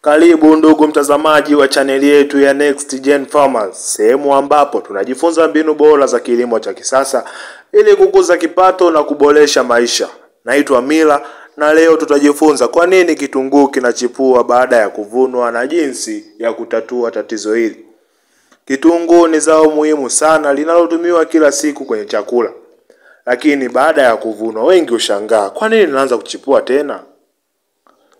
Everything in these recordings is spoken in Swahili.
Karibu ndugu mtazamaji wa chaneli yetu ya Next Gen Farmers, sehemu ambapo tunajifunza mbinu bora za kilimo cha kisasa ili kukuza kipato na kuboresha maisha. Naitwa Mila na leo tutajifunza kwa nini kitunguu kinachipua baada ya kuvunwa na jinsi ya kutatua tatizo hili. Kitunguu ni zao muhimu sana linalotumiwa kila siku kwenye chakula. Lakini baada ya kuvunwa wengi hushangaa, kwa nini linaanza kuchipua tena?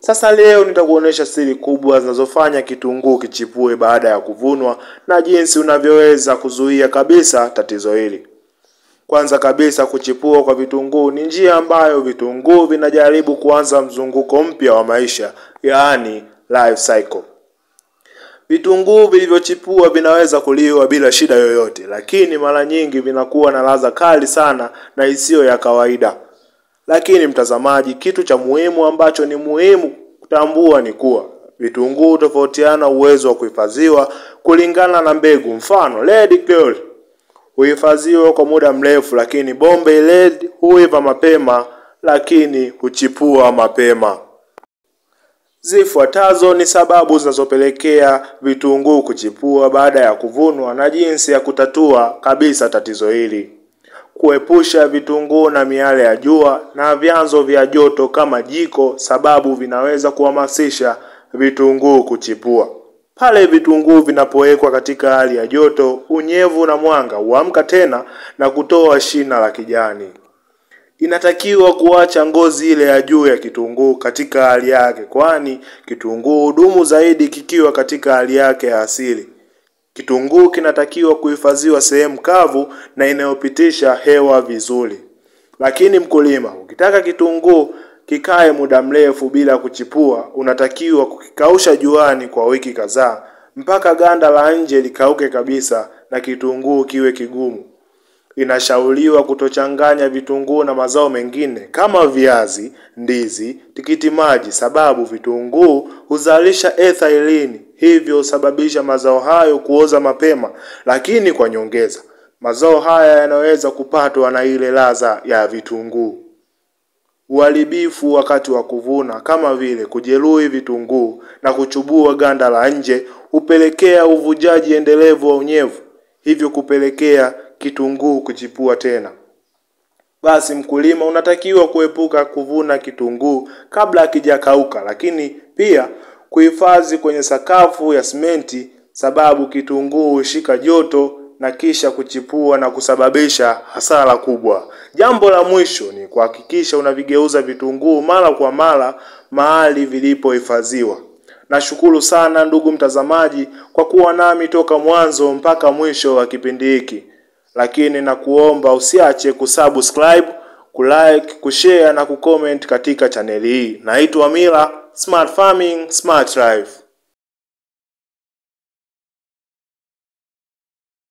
Sasa leo nitakuonesha siri kubwa zinazofanya kitunguu kichipue baada ya kuvunwa na jinsi unavyoweza kuzuia kabisa tatizo hili. Kwanza kabisa, kuchipua kwa vitunguu ni njia ambayo vitunguu vinajaribu kuanza mzunguko mpya wa maisha, yaani life cycle. Vitunguu vilivyochipua vinaweza kuliwa bila shida yoyote, lakini mara nyingi vinakuwa na ladha kali sana na isiyo ya kawaida. Lakini mtazamaji, kitu cha muhimu ambacho ni muhimu kutambua ni kuwa vitunguu tofautiana uwezo wa kuhifadhiwa kulingana na mbegu. Mfano, Red Gold huhifadhiwa kwa muda mrefu, lakini Bombay Red huiva mapema lakini huchipua mapema. Zifuatazo ni sababu zinazopelekea vitunguu kuchipua baada ya kuvunwa na jinsi ya kutatua kabisa tatizo hili. Kuepusha vitunguu na miale ya jua na vyanzo vya joto kama jiko, sababu vinaweza kuhamasisha vitunguu kuchipua. Pale vitunguu vinapowekwa katika hali ya joto, unyevu na mwanga huamka tena na kutoa shina la kijani. Inatakiwa kuacha ngozi ile ya juu ya kitunguu katika hali yake, kwani kitunguu hudumu zaidi kikiwa katika hali yake ya asili. Kitunguu kinatakiwa kuhifadhiwa sehemu kavu na inayopitisha hewa vizuri. Lakini mkulima, ukitaka kitunguu kikae muda mrefu bila kuchipua, unatakiwa kukikausha juani kwa wiki kadhaa mpaka ganda la nje likauke kabisa na kitunguu kiwe kigumu. Inashauriwa kutochanganya vitunguu na mazao mengine kama viazi, ndizi, tikiti maji, sababu vitunguu huzalisha ethylene, hivyo husababisha mazao hayo kuoza mapema. Lakini kwa nyongeza, mazao haya yanaweza kupatwa na ile ladha ya vitunguu. Uharibifu wakati wa kuvuna kama vile kujeruhi vitunguu na kuchubua ganda la nje hupelekea uvujaji endelevu wa unyevu, hivyo kupelekea kitunguu kuchipua tena. Basi mkulima, unatakiwa kuepuka kuvuna kitunguu kabla hakijakauka, lakini pia kuhifadhi kwenye sakafu ya simenti, sababu kitunguu hushika joto na kisha kuchipua na kusababisha hasara kubwa. Jambo la mwisho ni kuhakikisha unavigeuza vitunguu mara kwa mara mahali vilipohifadhiwa. Nashukuru sana ndugu mtazamaji kwa kuwa nami toka mwanzo mpaka mwisho wa kipindi hiki. Lakini nakuomba usiache kusubscribe, kulike, kushare na kucomment katika chaneli hii. Naitwa Mila, Smart Farming, Smart Life.